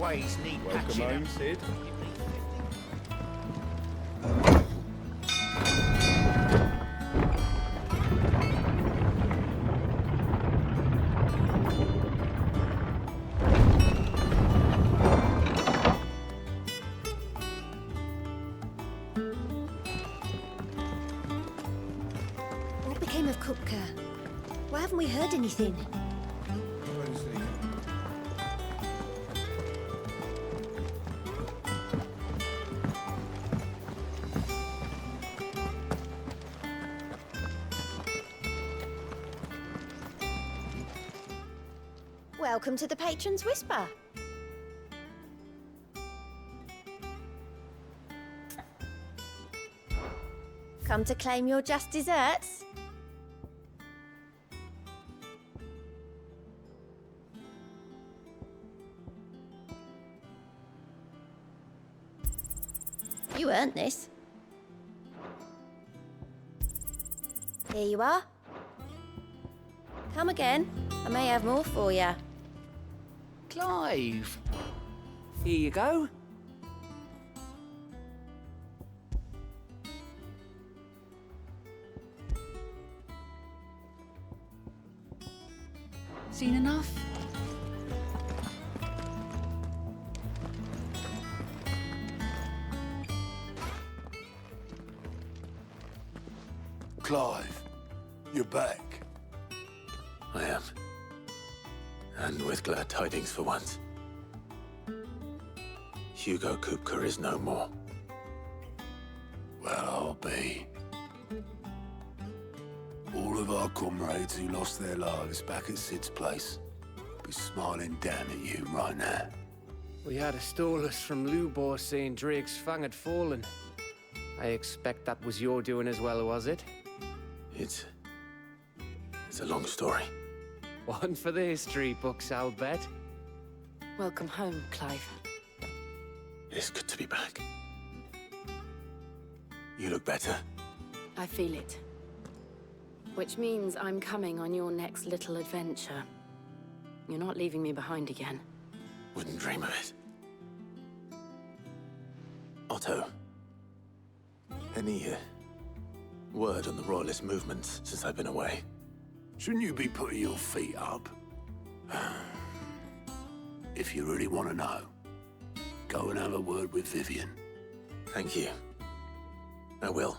ways need Welcome patching home, up. Sid. What became of Kupka? Why haven't we heard anything? Welcome to the Patron's Whisper. Come to claim your just desserts? You earned this. Here you are. Come again. I may have more for you. Clive! Here you go. Seen enough? Clive, you're back. I am. And with glad tidings for once. Hugo Kupka is no more. Well, I'll be. All of our comrades who lost their lives back at Sid's place be smiling down at you right now. We had a stolus from Lubor saying Drake's fang had fallen. I expect that was your doing as well, was it? It's a long story. One for the history books, I'll bet. Welcome home, Clive. It is good to be back. You look better. I feel it. Which means I'm coming on your next little adventure. You're not leaving me behind again. Wouldn't dream of it. Otto. Any word on the Royalist movements since I've been away? Shouldn't you be putting your feet up? If you really want to know, go and have a word with Vivian. Thank you. I will.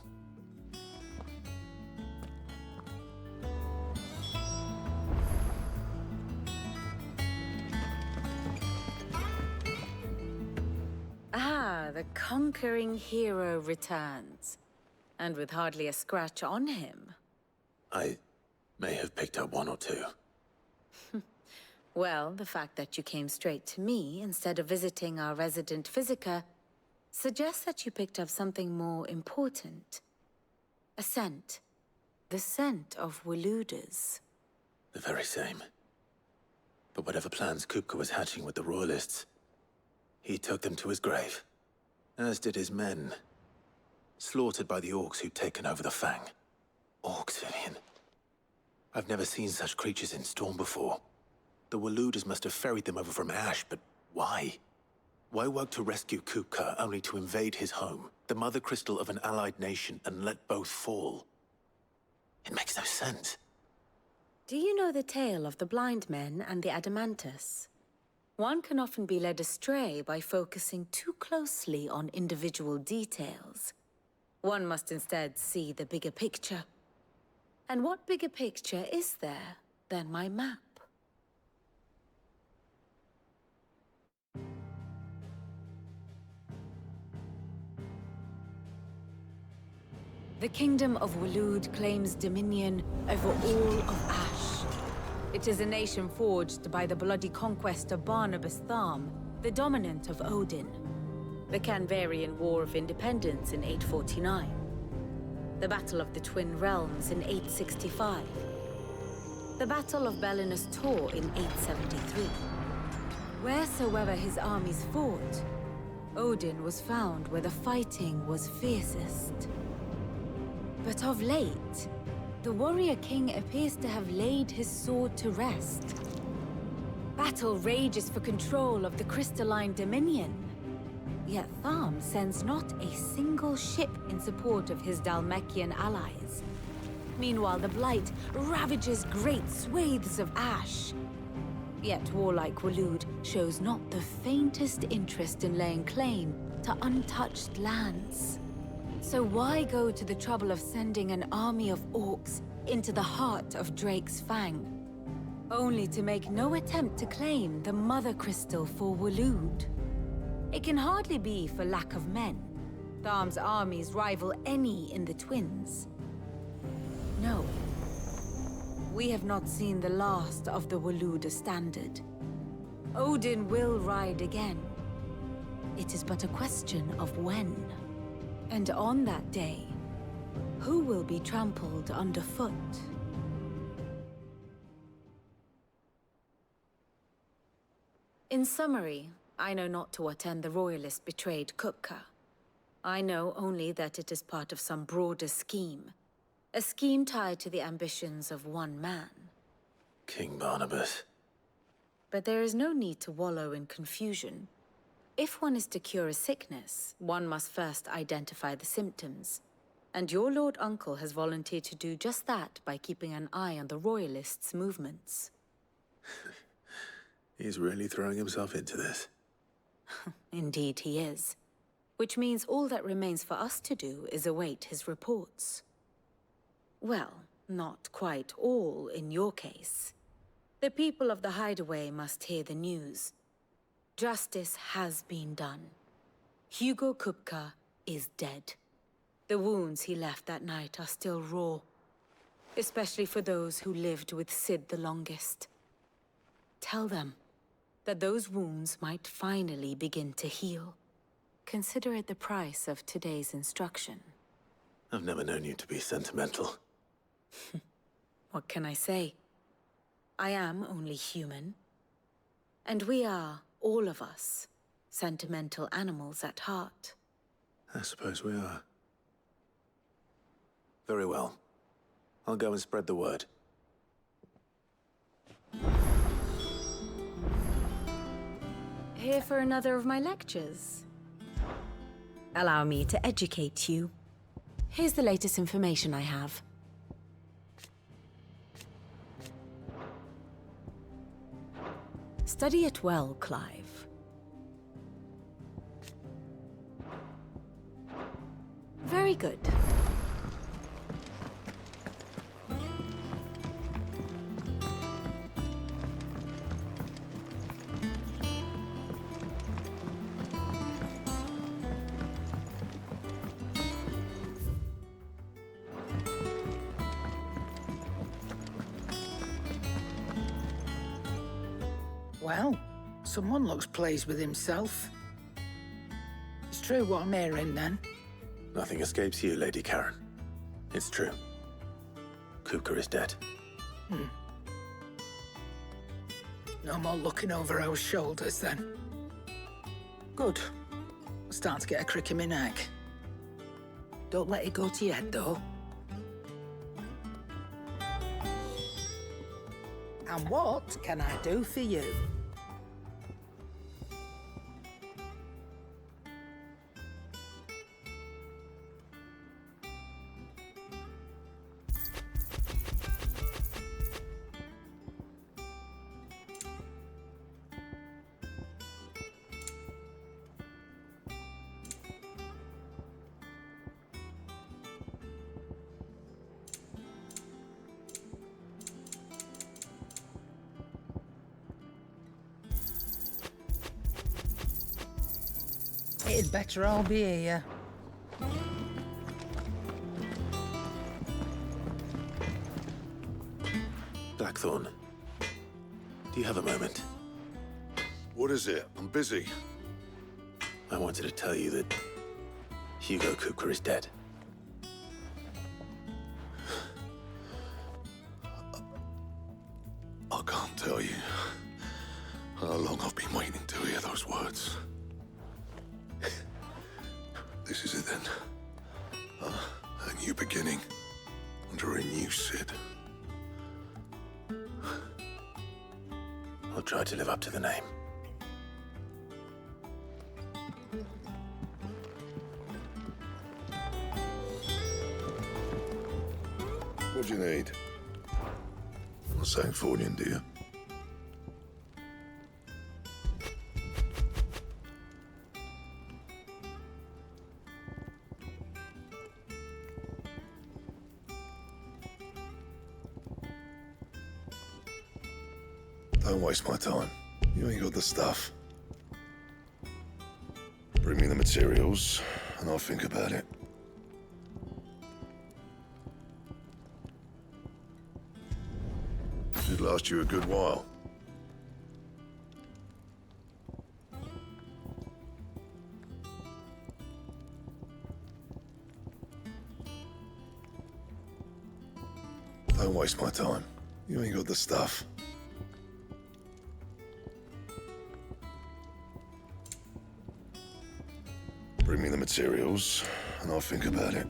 Ah, the conquering hero returns. And with hardly a scratch on him. I may have picked up one or two. Well, the fact that you came straight to me instead of visiting our resident physiker suggests that you picked up something more important. A scent. The scent of Waludas. The very same. But whatever plans Kupka was hatching with the Royalists, he took them to his grave. As did his men. Slaughtered by the orcs who'd taken over the Fang. Orcs, Vivian. I've never seen such creatures in Storm before. The Waludas must have ferried them over from Ash, but why? Why work to rescue Kupka only to invade his home, the mother crystal of an allied nation, and let both fall? It makes no sense. Do you know the tale of the blind men and the Adamantus? One can often be led astray by focusing too closely on individual details. One must instead see the bigger picture. And what bigger picture is there than my map? The Kingdom of Walud claims dominion over all of Ash. It is a nation forged by the bloody conquest of Barnabas Tharm, the dominant of Odin. The Canvarian War of Independence in 849. The Battle of the Twin Realms in 865. The Battle of Belinus Tor in 873. Wheresoever his armies fought, Odin was found where the fighting was fiercest. But of late, the warrior king appears to have laid his sword to rest. Battle rages for control of the crystalline dominion. Yet Tharm sends not a single ship in support of his Dhalmekian allies. Meanwhile, the Blight ravages great swathes of ash. Yet warlike Waloed shows not the faintest interest in laying claim to untouched lands. So why go to the trouble of sending an army of orcs into the heart of Drake's Fang, only to make no attempt to claim the Mother Crystal for Waloed? It can hardly be for lack of men. Tharm's armies rival any in the Twins. No. We have not seen the last of the Waloed standard. Odin will ride again. It is but a question of when. And on that day, who will be trampled underfoot? In summary, I know not to what end the Royalist betrayed Kupka. I know only that it is part of some broader scheme. A scheme tied to the ambitions of one man. King Barnabas. But there is no need to wallow in confusion. If one is to cure a sickness, one must first identify the symptoms. And your Lord Uncle has volunteered to do just that by keeping an eye on the Royalists' movements. He's really throwing himself into this. Indeed he is. Which means all that remains for us to do is await his reports. Well, not quite all in your case. The people of the Hideaway must hear the news. Justice has been done. Hugo Kupka is dead. The wounds he left that night are still raw, especially for those who lived with Sid the longest. Tell them that those wounds might finally begin to heal. Consider it the price of today's instruction. I've never known you to be sentimental. What can I say? I am only human. And we are, all of us, sentimental animals at heart. I suppose we are. Very well. I'll go and spread the word. Here for another of my lectures? Allow me to educate you. Here's the latest information I have. Study it well, Clive. Very good. Well, someone looks pleased with himself. It's true what I'm hearing, then. Nothing escapes you, Lady Karen. It's true. Kupka is dead. No more looking over our shoulders, then. Good. I'm starting to get a crick in my neck. Don't let it go to your head, though. And what can I do for you? It'd better all be here. Blackthorn, do you have a moment? What is it? I'm busy. I wanted to tell you that Hugo Kupka is dead. I can't tell you how long I've been waiting to hear those words. This is it then. A new beginning under a new Sid. I'll try to live up to the name. What do you need? Not saying fortune, do you? Don't waste my time. You ain't got the stuff. Bring me the materials, and I'll think about it. Should last you a good while. Don't waste my time. You ain't got the stuff. Bring me the materials, and I'll think about it.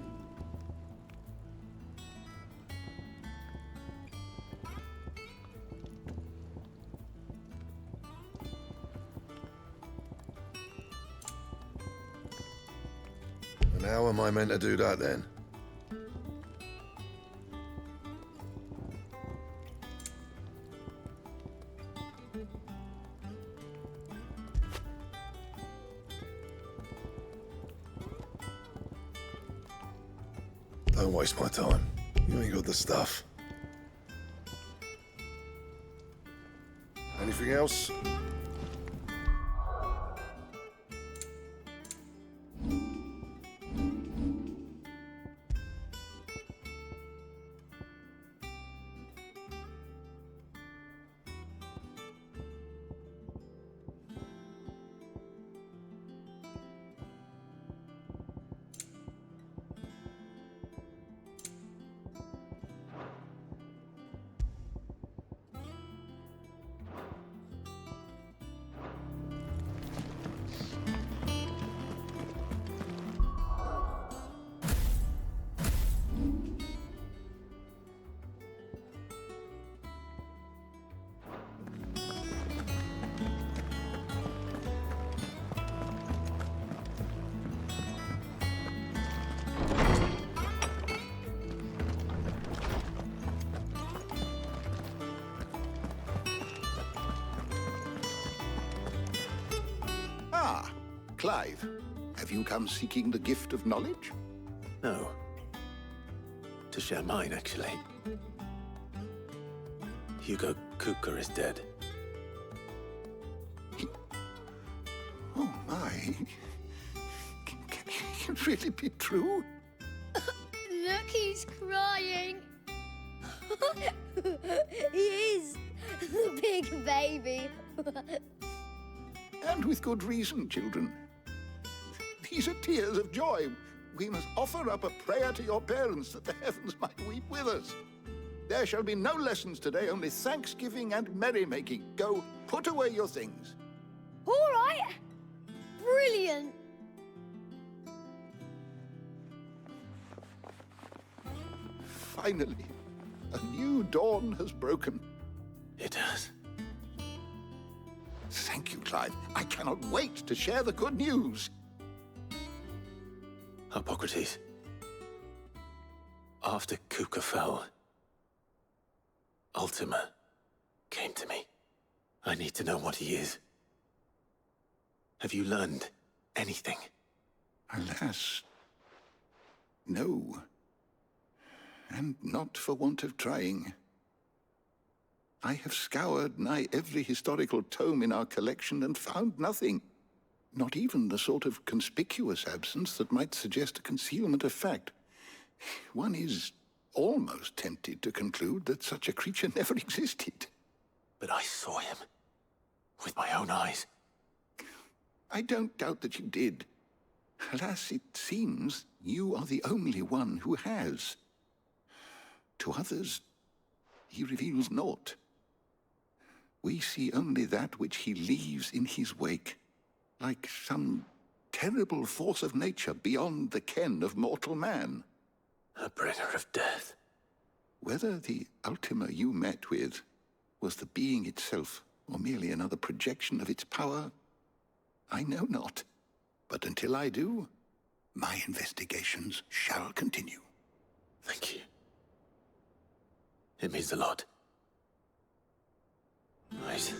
And how am I meant to do that then? Don't waste my time. You ain't got the stuff. Anything else? Clive, have you come seeking the gift of knowledge? No. To share mine, actually. Hugo Kuka is dead. Oh, my. Can it really be true? Look, he's crying. He is. The big baby. And with good reason, children. These are tears of joy. We must offer up a prayer to your parents that the heavens might weep with us. There shall be no lessons today, only thanksgiving and merrymaking. Go, put away your things. All right. Brilliant. Finally, a new dawn has broken. It has. Thank you, Clive. I cannot wait to share the good news. Hippocrates. After Kuka fell, Ultima came to me. I need to know what he is. Have you learned anything? Alas, no. And not for want of trying. I have scoured nigh every historical tome in our collection and found nothing. Not even the sort of conspicuous absence that might suggest a concealment of fact. One is almost tempted to conclude that such a creature never existed. But I saw him. With my own eyes. I don't doubt that you did. Alas, it seems you are the only one who has. To others, he reveals naught. We see only that which he leaves in his wake, like some terrible force of nature beyond the ken of mortal man. A bringer of death. Whether the Ultima you met with was the being itself, or merely another projection of its power, I know not. But until I do, my investigations shall continue. Thank you. It means a lot. Right.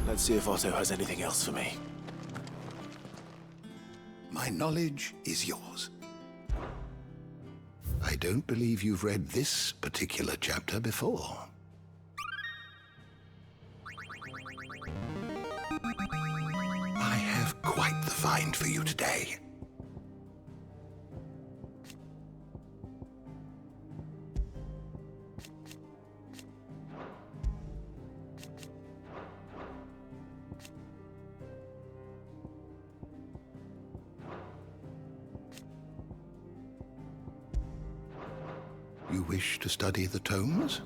Let's see if Otto has anything else for me. My knowledge is yours. I don't believe you've read this particular chapter before. I have quite the find for you today. You wish to study the tomes?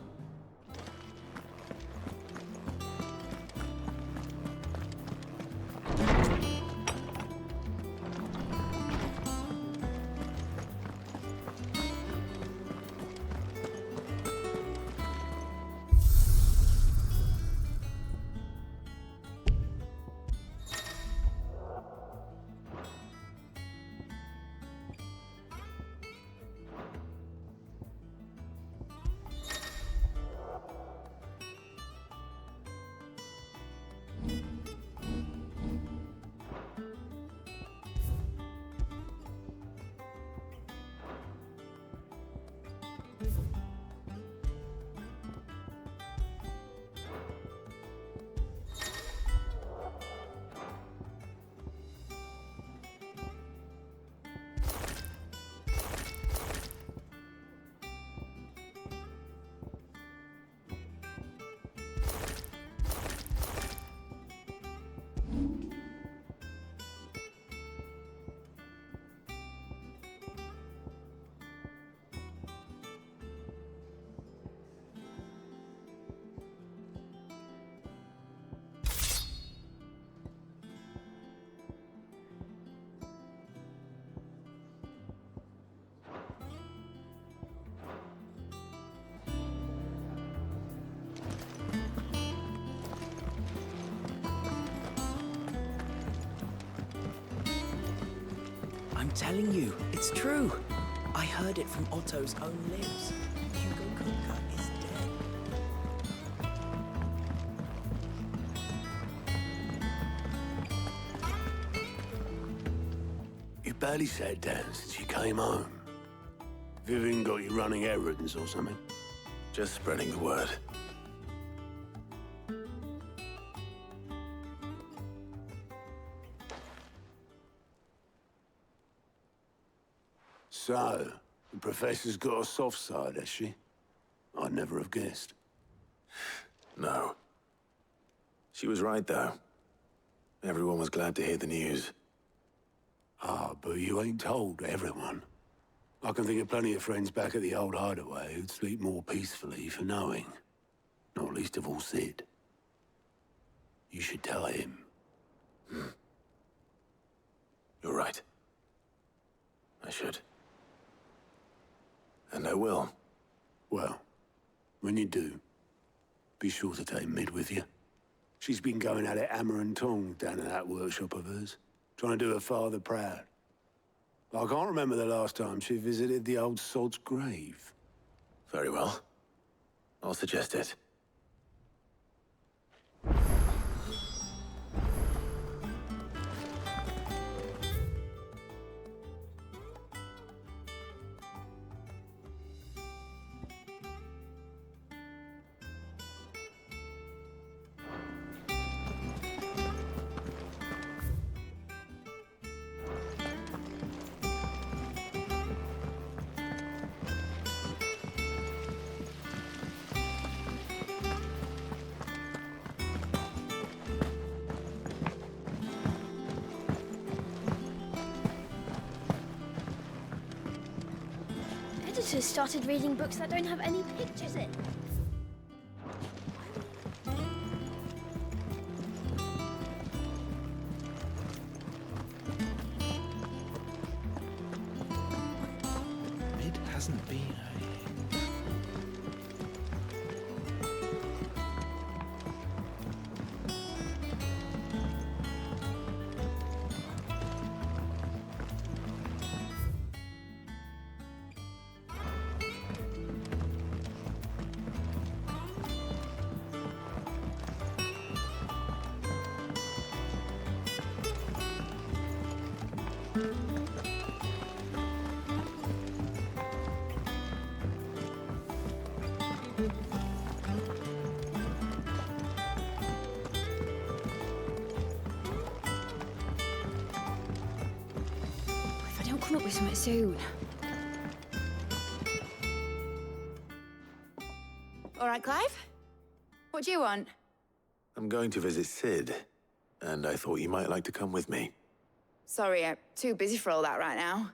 I'm telling you, it's true. I heard it from Otto's own lips. Hugo Kuka is dead. You barely sat down since you came home. Vivian got you running errands or something? Just spreading the word. So, the Professor's got a soft side, has she? I'd never have guessed. No. She was right, though. Everyone was glad to hear the news. Ah, but you ain't told everyone. I can think of plenty of friends back at the old hideaway who'd sleep more peacefully for knowing. Not least of all Sid. You should tell him. You're right. I should. And I will. Well, when you do, be sure to take Mid with you. She's been going at it hammer and tongs down in that workshop of hers, trying to do her father proud. I can't remember the last time she visited the old sod's grave. Very well. I'll suggest it. Editors started reading books that don't have any pictures in. Mid hasn't been come up with something soon. All right, Clive? What do you want? I'm going to visit Sid, and I thought you might like to come with me. Sorry, I'm too busy for all that right now.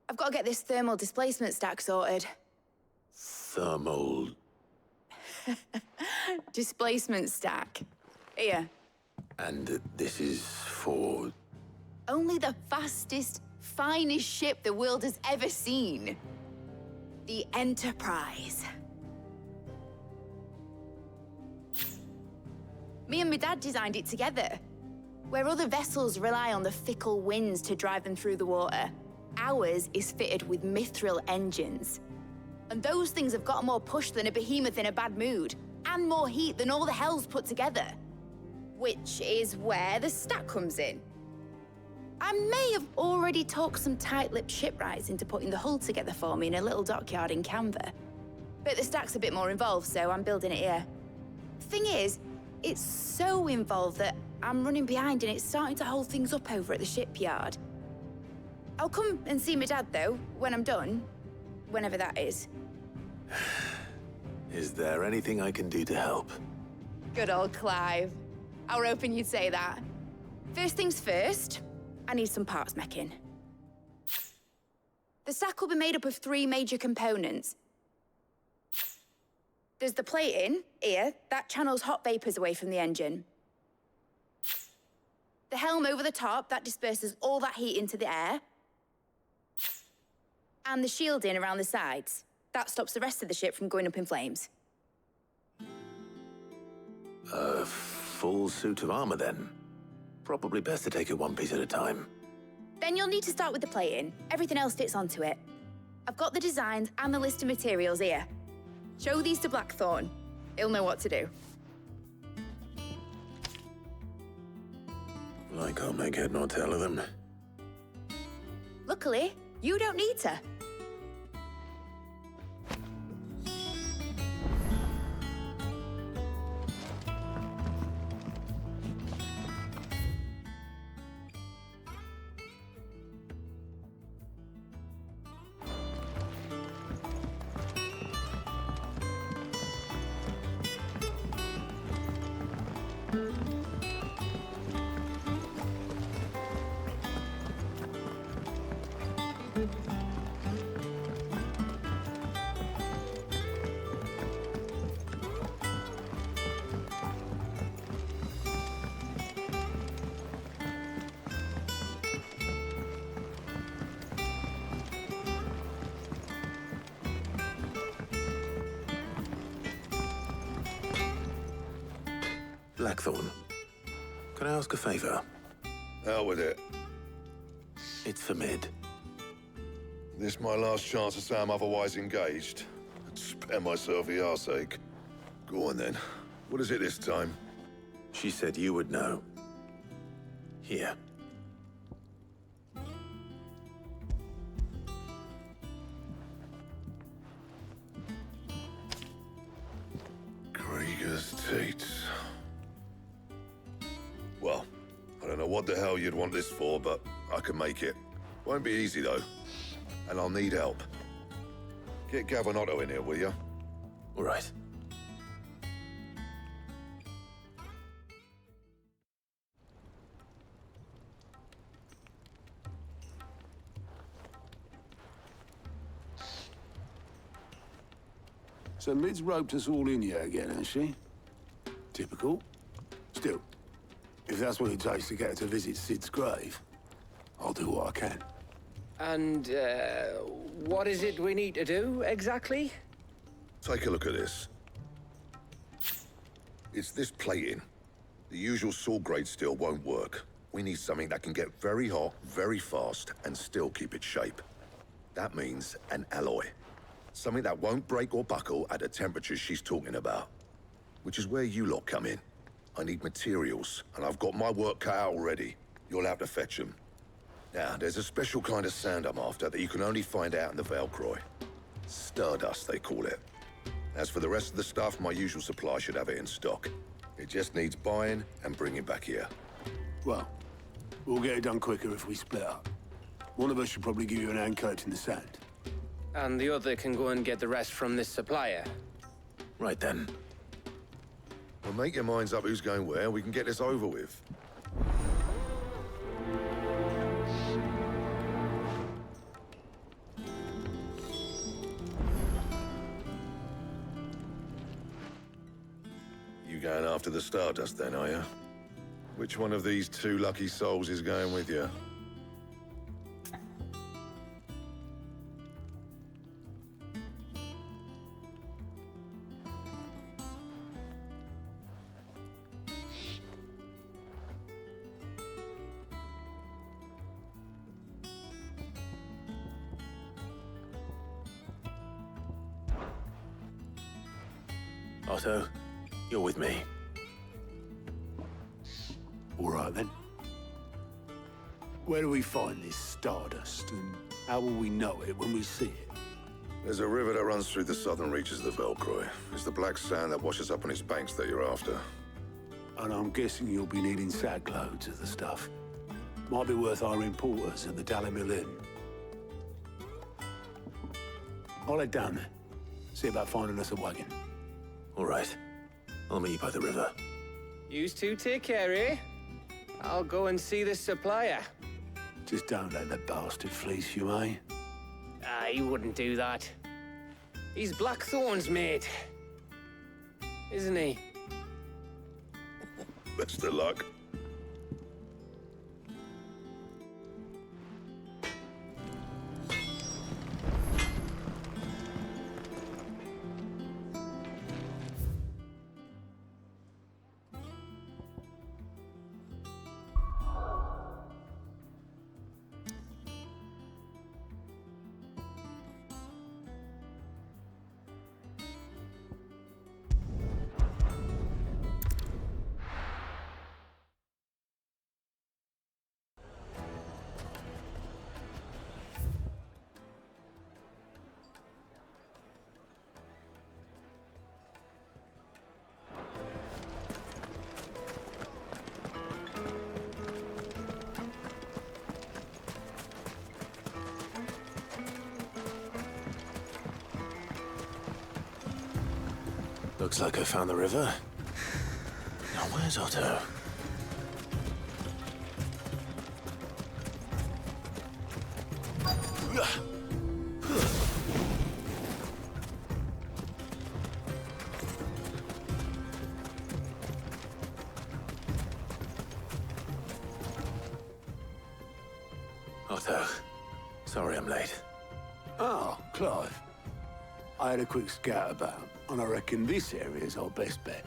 I've got to get this thermal displacement stack sorted. Thermal... Displacement stack. Here. And this is for... Only the fastest, finest ship the world has ever seen. The Enterprise. Me and my dad designed it together. Where other vessels rely on the fickle winds to drive them through the water, ours is fitted with mithril engines. And those things have got more push than a behemoth in a bad mood, and more heat than all the hells put together. Which is where the stack comes in. I may have already talked some tight-lipped shipwrights into putting the hull together for me in a little dockyard in Canva. But the stack's a bit more involved, so I'm building it here. Thing is, it's so involved that I'm running behind and it's starting to hold things up over at the shipyard. I'll come and see my dad, though, when I'm done. Whenever that is. Is there anything I can do to help? Good old Clive. I were hoping you'd say that. First things first, I need some parts meching. The stack will be made up of 3 major components. There's the plating, here, that channels hot vapors away from the engine. The helm over the top, that disperses all that heat into the air. And the shielding around the sides. That stops the rest of the ship from going up in flames. A full suit of armor, then? Probably best to take it one piece at a time. Then you'll need to start with the plating. Everything else fits onto it. I've got the designs and the list of materials here. Show these to Blackthorn. He'll know what to do. I can't make head nor tail of them. Luckily, you don't need to. Blackthorn, can I ask a favor? Out with it. It's for Mid. This my last chance to say I'm otherwise engaged. I'd spare myself the arseache. Go on then. What is it this time? She said you would know. Here. Krieger's teats. Well, I don't know what the hell you'd want this for, but I can make it. Won't be easy, though. And I'll need help. Get Gavinotto in here, will you? All right. So Mid's roped us all in here again, hasn't she? Typical. Still, if that's what it takes to get her to visit Sid's grave, I'll do what I can. And, what is it we need to do, exactly? Take a look at this. It's this plating. The usual sword-grade steel won't work. We need something that can get very hot, very fast, and still keep its shape. That means an alloy. Something that won't break or buckle at the temperatures she's talking about. Which is where you lot come in. I need materials, and I've got my work cut out already. You'll have to fetch them. Now, there's a special kind of sand I'm after that you can only find out in the Valcroy. Stardust, they call it. As for the rest of the stuff, my usual supply should have it in stock. It just needs buying and bringing back here. Well, we'll get it done quicker if we split up. One of us should probably give you an hand coat in the sand. And the other can go and get the rest from this supplier. Right then. Well, make your minds up who's going where. We can get this over with. You going after the Stardust then, are you? Which one of these two lucky souls is going with you? Otto, you're with me. All right, then. Where do we find this Stardust, and how will we know it when we see it? There's a river that runs through the southern reaches of the Velcroy. It's the black sand that washes up on its banks that you're after. And I'm guessing you'll be needing sack loads of the stuff. Might be worth hiring porters at the Dalimil Inn. I'll head down there. See about finding us a wagon. All right. I'll meet you by the river. Yous two take care, eh? I'll go and see this supplier. Just don't let the bastard fleece you, eh? He wouldn't do that. He's Blackthorn's mate. Isn't he? Best of luck. Looks like I found the river. Now, where's Otto? Otto, sorry I'm late. Oh, Clive. I had a quick scout about, and I reckon this area's our best bet.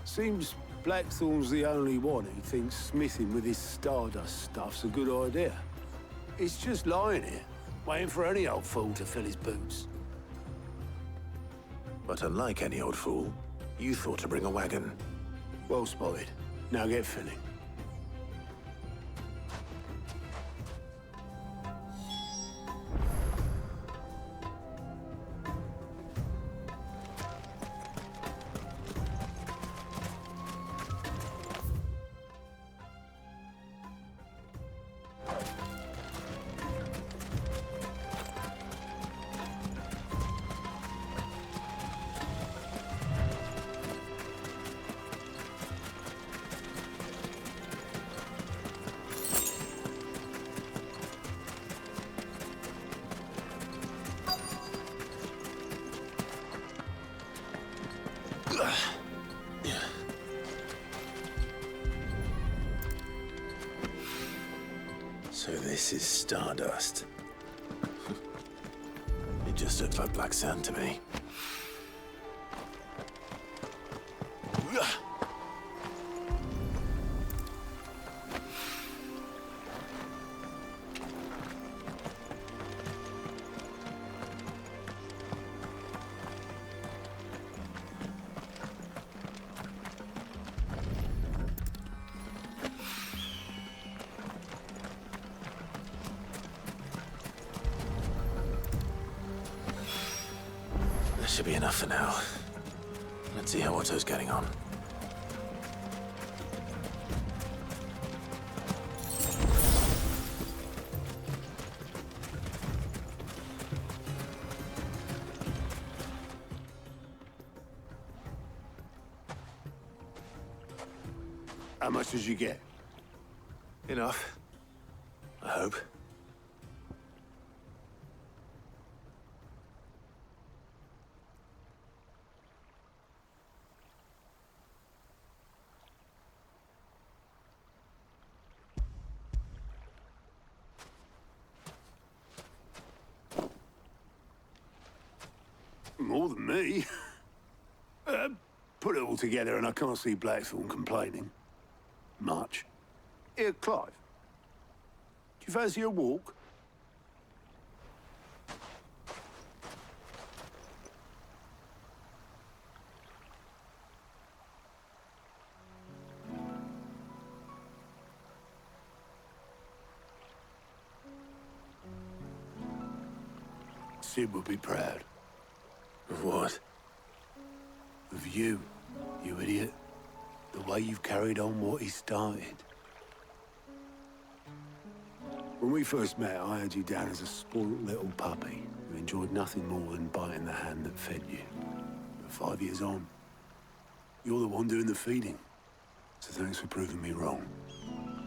Seems Blackthorn's the only one who thinks smithing with his Stardust stuff's a good idea. It's just lying here, waiting for any old fool to fill his boots. But unlike any old fool, you thought to bring a wagon. Well spotted. Now get filling. So this is Stardust. It just looks like black sand to me. That should be enough for now. Let's see how Otto's getting on. How much did you get? Enough. I hope. More than me. Put it all together and I can't see Blackthorn complaining. Much. Here, Clive. Do you fancy a walk? Sid would be proud. Of what? Of you, you idiot. The way you've carried on what he started. When we first met, I had you down as a spoiled little puppy who enjoyed nothing more than biting the hand that fed you. But 5 years on, you're the one doing the feeding. So thanks for proving me wrong.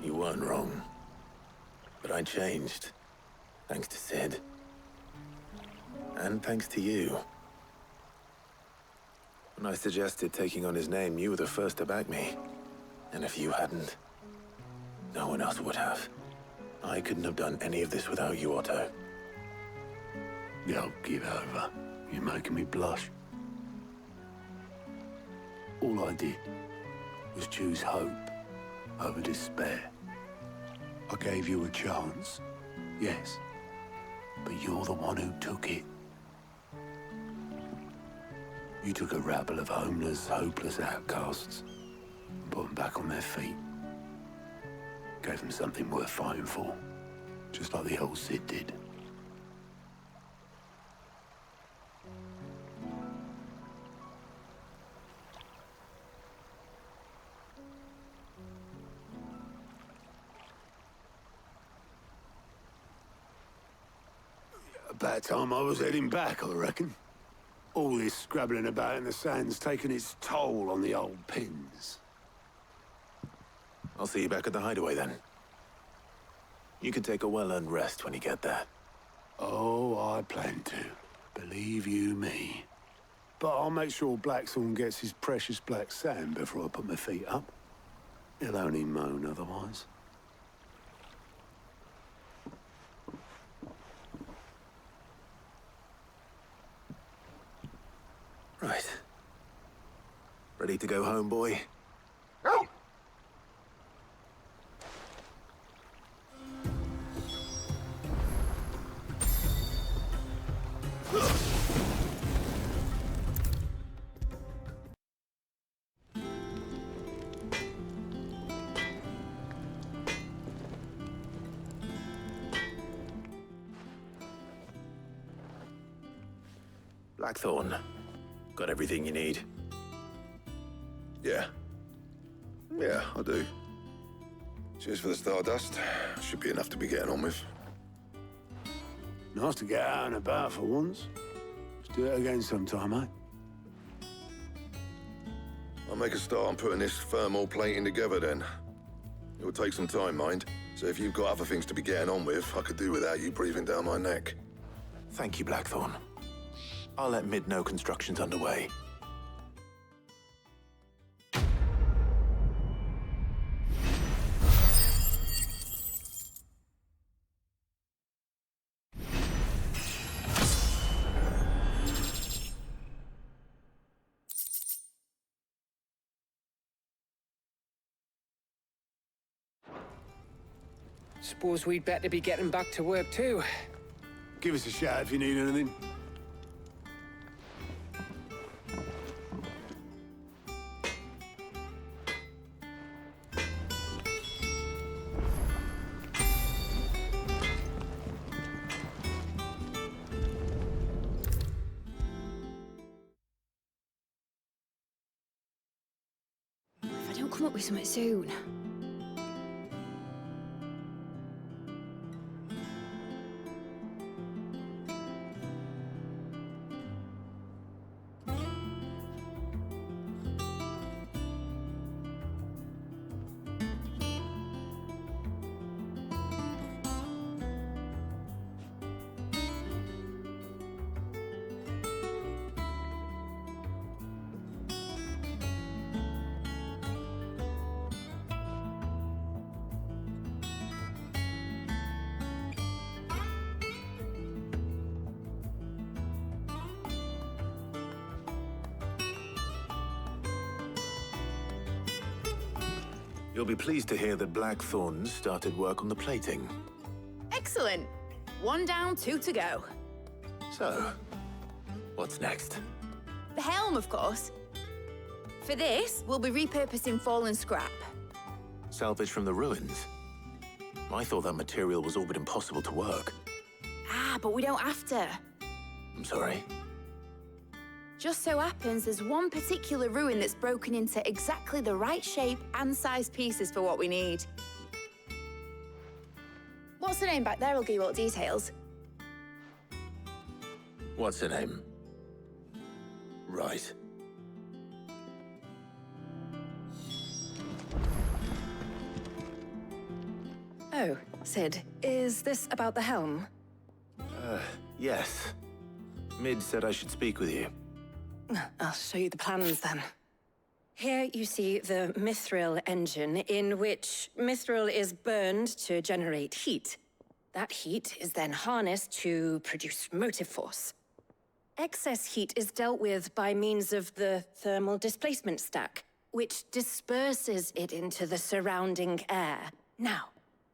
You weren't wrong. But I changed. Thanks to Sid. And thanks to you. When I suggested taking on his name, you were the first to back me. And if you hadn't, no one else would have. I couldn't have done any of this without you, Otto. Yo, give over. You're making me blush. All I did was choose hope over despair. I gave you a chance, yes, but you're the one who took it. You took a rabble of homeless, hopeless outcasts and put them back on their feet. Gave them something worth fighting for, just like the old Sid did. About time I was heading back, I reckon. All this scrabbling about in the sand's taken its toll on the old pins. I'll see you back at the hideaway then. You can take a well-earned rest when you get there. Oh, I plan to. Believe you me. But I'll make sure Blackthorn gets his precious black sand before I put my feet up. He'll only moan otherwise. Right. Ready to go home, boy? Blackthorn. Got everything you need? Yeah. Yeah, I do. Cheers for the stardust. Should be enough to be getting on with. Nice to get out and about for once. Let's do it again sometime, eh? I'll make a start on putting this thermal plating together then. It will take some time, mind. So if you've got other things to be getting on with, I could do without you breathing down my neck. Thank you, Blackthorn. I'll let Mid know construction's underway. Suppose we'd better be getting back to work too. Give us a shout if you need anything. If I don't come up with something soon. You'll be pleased to hear that Blackthorn started work on the plating. Excellent. 1 down, 2 to go. So, what's next? The helm, of course. For this, we'll be repurposing fallen scrap. Salvage from the ruins? I thought that material was all but impossible to work. Ah, but we don't have to. I'm sorry. Just so happens there's one particular ruin that's broken into exactly the right shape and size pieces for what we need. What's the name back there? I'll give you all the details. What's her name? Right. Oh, Sid, is this about the helm? Yes. Mid said I should speak with you. I'll show you the plans then. Here you see the mithril engine, in which mithril is burned to generate heat. That heat is then harnessed to produce motive force. Excess heat is dealt with by means of the thermal displacement stack, which disperses it into the surrounding air. Now,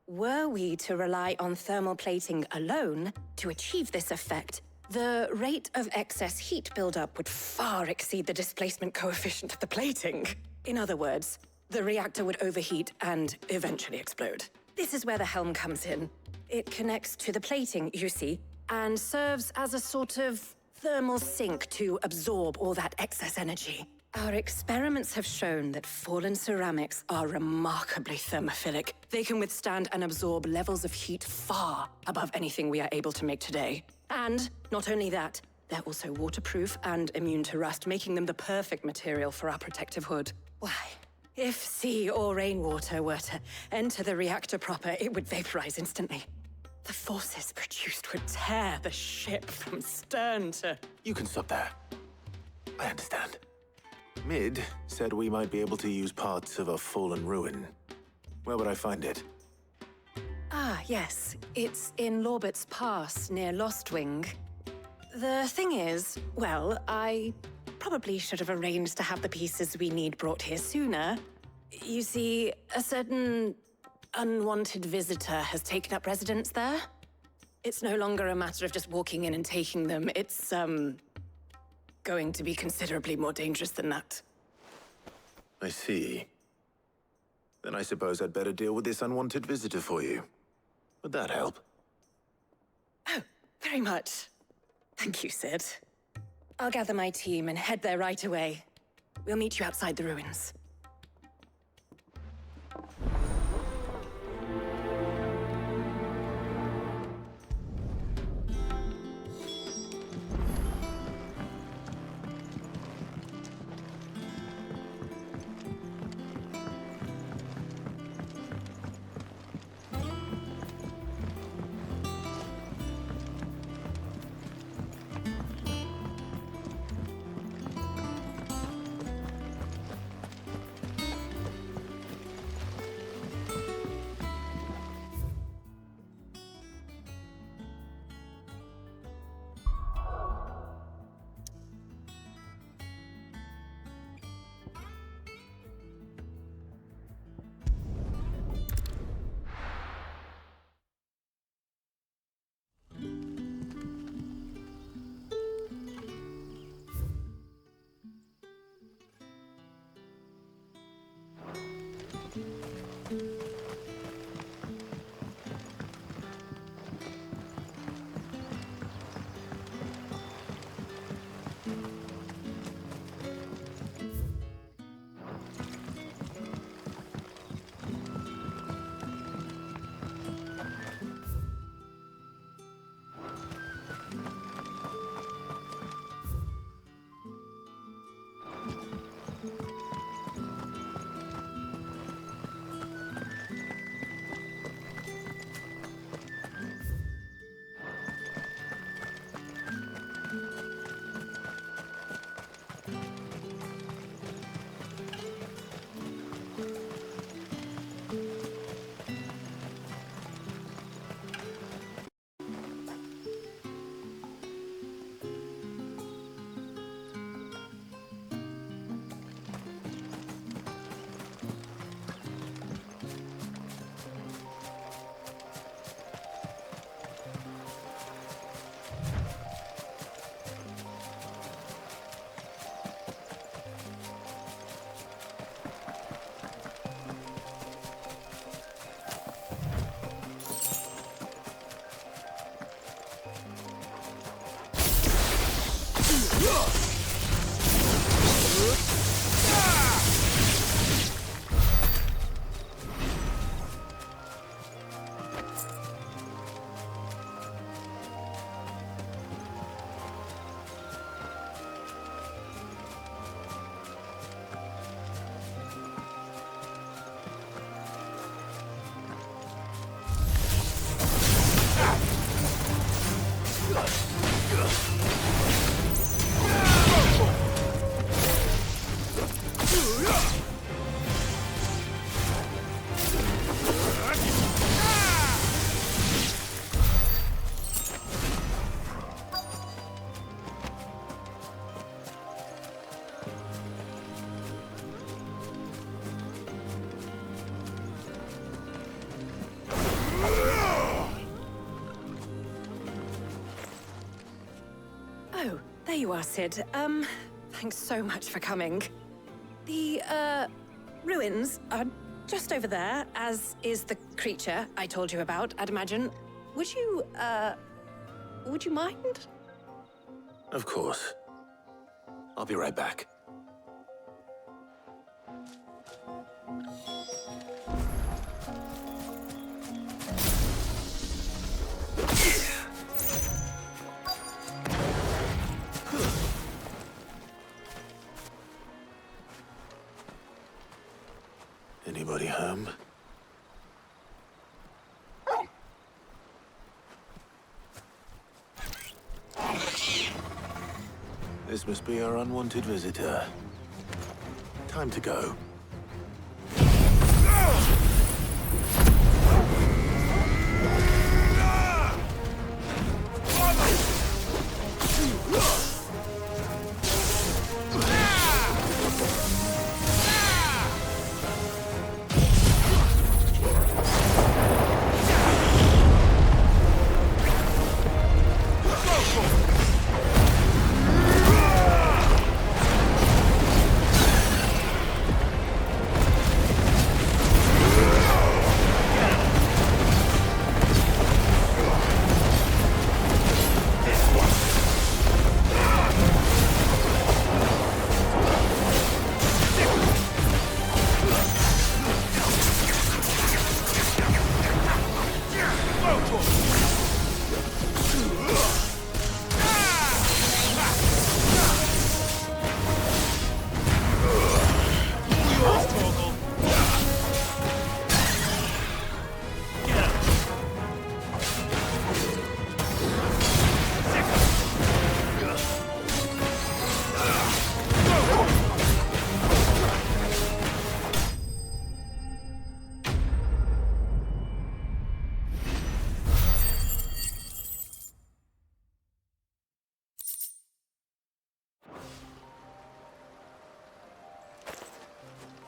were we to rely on thermal plating alone to achieve this effect, the rate of excess heat buildup would far exceed the displacement coefficient of the plating. In other words, the reactor would overheat and eventually explode. This is where the helm comes in. It connects to the plating, you see, and serves as a sort of thermal sink to absorb all that excess energy. Our experiments have shown that fallen ceramics are remarkably thermophilic. They can withstand and absorb levels of heat far above anything we are able to make today. And not only that, they're also waterproof and immune to rust, making them the perfect material for our protective hood. Why? If sea or rainwater were to enter the reactor proper, it would vaporize instantly. The forces produced would tear the ship from stern to... You can stop there. I understand. Mid said we might be able to use parts of a fallen ruin. Where would I find it? Ah, yes. It's in Lorbert's Pass, near Lostwing. The thing is, well, I probably should have arranged to have the pieces we need brought here sooner. You see, a certain unwanted visitor has taken up residence there. It's no longer a matter of just walking in and taking them. It's, going to be considerably more dangerous than that. I see. Then I suppose I'd better deal with this unwanted visitor for you. Would that help? Oh, very much. Thank you, Sid. I'll gather my team and head there right away. We'll meet you outside the ruins. There you are, Sid. Thanks so much for coming. The, ruins are just over there, as is the creature I told you about, I'd imagine. Would you mind? Of course. I'll be right back. Anybody home? This must be our unwanted visitor. Time to go.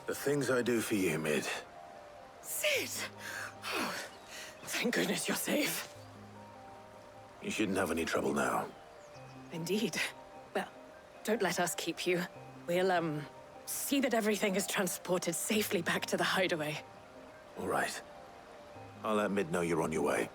The things I do for you, Mid. Sid! Oh, thank goodness you're safe. You shouldn't have any trouble now. Indeed. Well, don't let us keep you. We'll, see that everything is transported safely back to the hideaway. All right. I'll let Mid know you're on your way.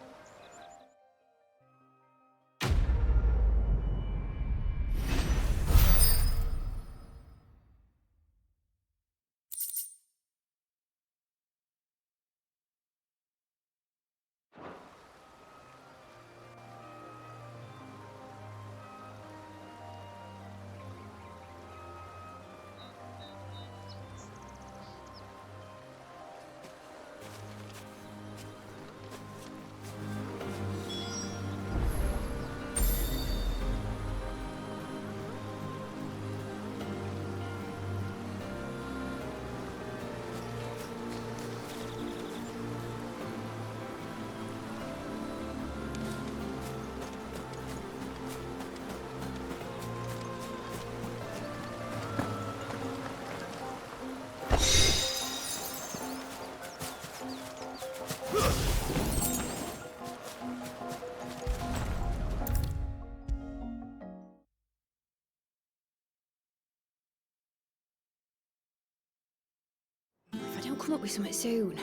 If I don't come up with something soon.